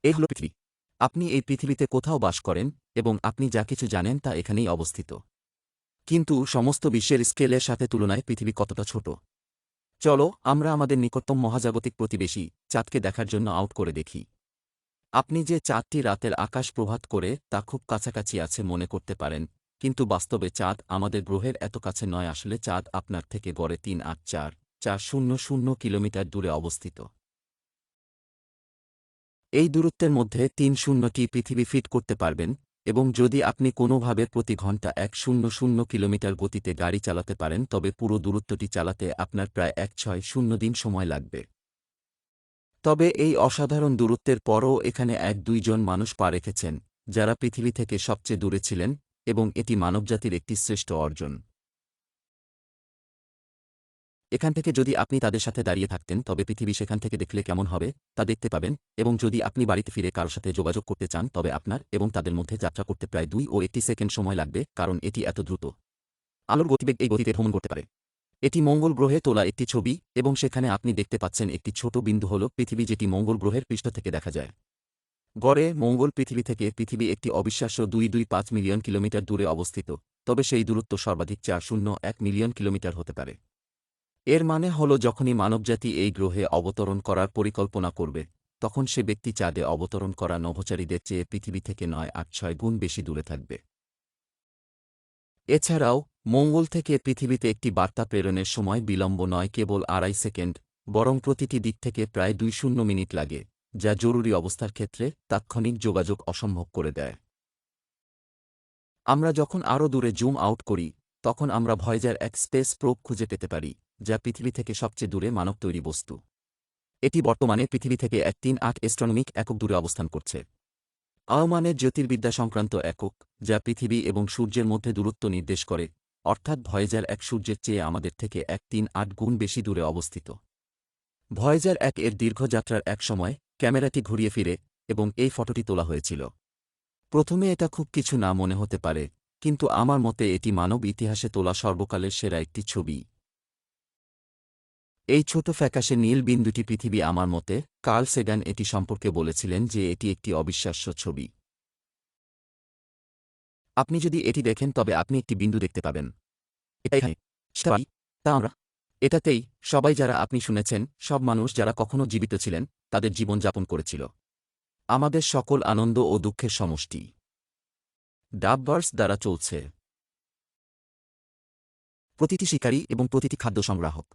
এই হলো পৃথিবী। আপনি এই পৃথিবীতে কোথাও বাস করেন এবং আপনি যা কিছু জানেন তা এখানেই অবস্থিত। কিন্তু সমস্ত বিশ্বের স্কেলের সাথে তুলনায় পৃথিবী কতটা ছোট। চলো আমরা আমাদের নিকটতম মহাজাগতিক প্রতিবেশী চাঁদকে দেখার জন্য আউট করে দেখি। আপনি যে চাঁদটি রাতের আকাশ প্রভাত করে তা খুব কাছাকাছি আছে মনে করতে পারেন, কিন্তু বাস্তবে চাঁদ আমাদের গ্রহের এত কাছে নয়। আসলে চাঁদ আপনার থেকে গড়ে ৩৮৪,৪০০ কিলোমিটার দূরে অবস্থিত। এই দূরত্বের মধ্যে ৩০টি পৃথিবী ফিট করতে পারবেন, এবং যদি আপনি কোনোভাবে প্রতি ঘন্টা ১০০ কিলোমিটার গতিতে গাড়ি চালাতে পারেন তবে পুরো দূরত্বটি চালাতে আপনার প্রায় ১৬০ দিন সময় লাগবে। তবে এই অসাধারণ দূরত্বের পরও এখানে ১-২ জন মানুষ পা রেখেছেন, যারা পৃথিবী থেকে সবচেয়ে দূরে ছিলেন, এবং এটি মানবজাতির একটি শ্রেষ্ঠ অর্জন। এখান থেকে যদি আপনি তাদের সাথে দাঁড়িয়ে থাকতেন তবে পৃথিবী সেখান থেকে দেখলে কেমন হবে তা দেখতে পাবেন, এবং যদি আপনি বাড়িতে ফিরে কারো সাথে যোগাযোগ করতে চান তবে আপনার এবং তাদের মধ্যে যাত্রা করতে প্রায় ২ ও ১ সেকেন্ড সময় লাগবে, কারণ এটি এত দ্রুত। আলোর গতিবেগ এই গতিতে ভ্রমণ করতে পারে। এটি মঙ্গল গ্রহে তোলা একটি ছবি, এবং সেখানে আপনি দেখতে পাচ্ছেন একটি ছোট বিন্দু হল পৃথিবী, যেটি মঙ্গল গ্রহের পৃষ্ঠ থেকে দেখা যায়। গড়ে মঙ্গল পৃথিবী থেকে পৃথিবী একটি অবিশ্বাস্য ২২৫ মিলিয়ন কিলোমিটার দূরে অবস্থিত, তবে সেই দূরত্ব সর্বাধিক ৪০১ মিলিয়ন কিলোমিটার হতে পারে। এর মানে হল যখনই মানবজাতি এই গ্রহে অবতরণ করার পরিকল্পনা করবে, তখন সে ব্যক্তি চাঁদে অবতরণ করা নভোচারীদের চেয়ে পৃথিবী থেকে ৯-৮-৬ গুণ বেশি দূরে থাকবে। এছাড়াও মঙ্গল থেকে পৃথিবীতে একটি বার্তা প্রেরণের সময় বিলম্ব নয় কেবল ২.৫ সেকেন্ড, বরং প্রতিটি দিক থেকে প্রায় ২০ মিনিট লাগে, যা জরুরি অবস্থার ক্ষেত্রে তাৎক্ষণিক যোগাযোগ অসম্ভব করে দেয়। আমরা যখন আরও দূরে জুম আউট করি, তখন আমরা ভয়েজার-১ স্পেস প্রোব খুঁজে পেতে পারি, যা পৃথিবী থেকে সবচেয়ে দূরে মানব তৈরি বস্তু। এটি বর্তমানে পৃথিবী থেকে ১৩৮ অ্যাস্ট্রোনমিক একক দূরে অবস্থান করছে। আয়মানের জ্যোতির্বিদ্যা সংক্রান্ত একক, যা পৃথিবী এবং সূর্যের মধ্যে দূরত্ব নির্দেশ করে, অর্থাৎ ভয়েজার-১ সূর্যের চেয়ে আমাদের থেকে ১৩৮ গুণ বেশি দূরে অবস্থিত। ভয়েজার-১ এর দীর্ঘ যাত্রার এক সময় ক্যামেরাটি ঘুরিয়ে ফিরে, এবং এই ফটোটি তোলা হয়েছিল। প্রথমে এটা খুব কিছু না মনে হতে পারে, কিন্তু আমার মতে এটি মানব ইতিহাসে তোলা সর্বকালের সেরা একটি ছবি। এই ছোট ফ্যাকাশে নীল বিন্দুটি পৃথিবী। আমার মতে কার্ল সেগান এটি সম্পর্কে বলেছিলেন যে এটি একটি অবিশ্বাস্য ছবি। আপনি যদি এটি দেখেন তবে আপনি একটি বিন্দু দেখতে পাবেন। এটা এখানে। সেটা বাড়ি। তা আমরা। এটাতেই সবাই যারা আপনি শুনেছেন, সব মানুষ যারা কখনো জীবিত ছিলেন, তাদের জীবন যাপন করেছিল। আমাদের সকল আনন্দ ও দুঃখের সমষ্টি ডাববার্স দ্বারা চলছে। প্রতিটি শিকারী এবং প্রতিটি খাদ্য সংগ্রাহক,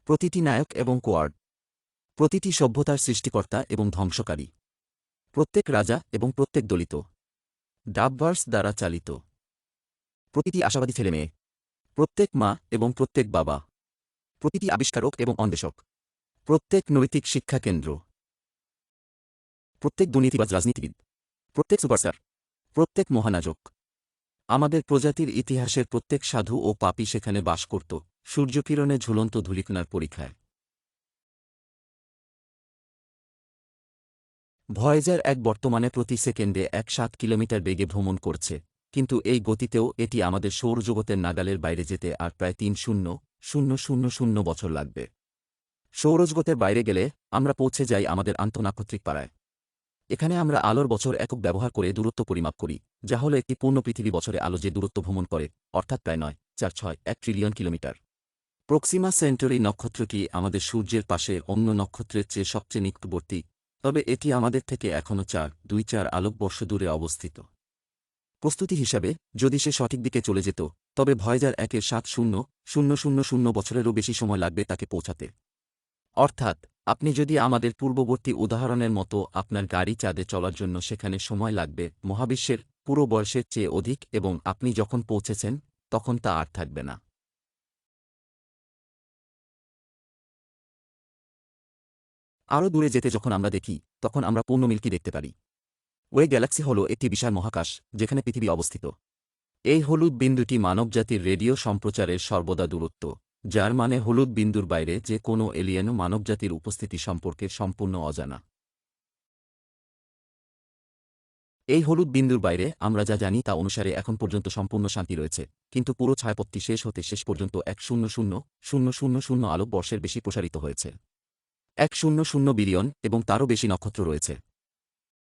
প্রতিটি নায়ক এবং কোয়ার্ড, প্রতিটি সভ্যতার সৃষ্টিকর্তা এবং ধ্বংসকারী, প্রত্যেক রাজা এবং প্রত্যেক দলিত ডাববার্স দ্বারা চালিত। প্রতিটি আশাবাদী ছেলেমেয়ে, প্রত্যেক মা এবং প্রত্যেক বাবা, প্রতিটি আবিষ্কারক এবং অন্বেষক, প্রত্যেক নৈতিক শিক্ষা কেন্দ্র, প্রত্যেক দুর্নীতিবাজ রাজনীতিবিদ, প্রত্যেক সুপারস্টার, প্রত্যেক মহানাজক। আমাদের প্রজাতির ইতিহাসের প্রত্যেক সাধু ও পাপী সেখানে বাস করত, সূর্যকিরণে ঝুলন্ত ধূলিকণার পরীক্ষায়। ভয়েজার-১ বর্তমানে প্রতি সেকেন্ডে ১.৭ কিলোমিটার বেগে ভ্রমণ করছে, কিন্তু এই গতিতেও এটি আমাদের সৌরজগতের নাগালের বাইরে যেতে আর প্রায় ৩,০০,০০০ বছর লাগবে। সৌরজগতের বাইরে গেলে আমরা পৌঁছে যাই আমাদের আন্তঃনাক্ষত্রিক পাড়ায়। এখানে আমরা আলোর বছর একক ব্যবহার করে দূরত্ব পরিমাপ করি, যা হল একটি পূর্ণ পৃথিবী বছরে আলো যে দূরত্ব ভ্রমণ করে, অর্থাৎ প্রায় ৯.৪৬১ ট্রিলিয়ন কিলোমিটার। প্রক্সিমা সেন্টরি নক্ষত্রটি আমাদের সূর্যের পাশে অন্য নক্ষত্রের চেয়ে সবচেয়ে নিকটবর্তী, তবে এটি আমাদের থেকে এখনও ৪.২৪ আলোকবর্ষ দূরে অবস্থিত। প্রস্তুতি হিসাবে, যদি সে সঠিক দিকে চলে যেত, তবে ভয়েজার-১ এর ৭,০০,০০০ বছরেরও বেশি সময় লাগবে তাকে পৌঁছাতে। অর্থাৎ আপনি যদি আমাদের পূর্ববর্তী উদাহরণের মতো আপনার গাড়ি চাঁদে চলার জন্য সেখানে সময় লাগবে মহাবিশ্বের পুরো বয়সের চেয়ে অধিক, এবং আপনি যখন পৌঁছেছেন তখন তা আর থাকবে না। আরও দূরে যেতে যখন আমরা দেখি, তখন আমরা পূর্ণ মিল্কি দেখতে পারি। ওয়ে গ্যালাক্সি হল একটি বিশাল মহাকাশ যেখানে পৃথিবী অবস্থিত। এই হলুদ বিন্দুটি মানবজাতির রেডিও সম্প্রচারের সর্বদা দূরত্ব, যার মানে হলুদ বিন্দুর বাইরে যে কোনো এলিয়েন মানবজাতির উপস্থিতি সম্পর্কে সম্পূর্ণ অজানা। এই হলুদ বিন্দুর বাইরে আমরা যা জানি তা অনুসারে এখন পর্যন্ত সম্পূর্ণ শান্তি রয়েছে, কিন্তু পুরো ছায়াপথটি শেষ হতে শেষ পর্যন্ত ১,০০,০০০ আলোকবর্ষের বেশি প্রসারিত হয়েছে। ১,০০,০০,০০,০০,০০,০০,০০,০০,০০,০০,০০,০০,০০,০০,০০,০০,০০,০০,০০,০০,০০,০০,০০,০০,০০,০০,০০,০০,০০,০০,০০,০০,০০,০০,০০,০০,০০,০০,০০,০০,০০,০০,০০,০০,০০,০০,০০,০০,০০,০০,০০,০০,০০,০০,০০,০০,০০,০০,০০,০০,০০,০০,০০,০০,০০,০০,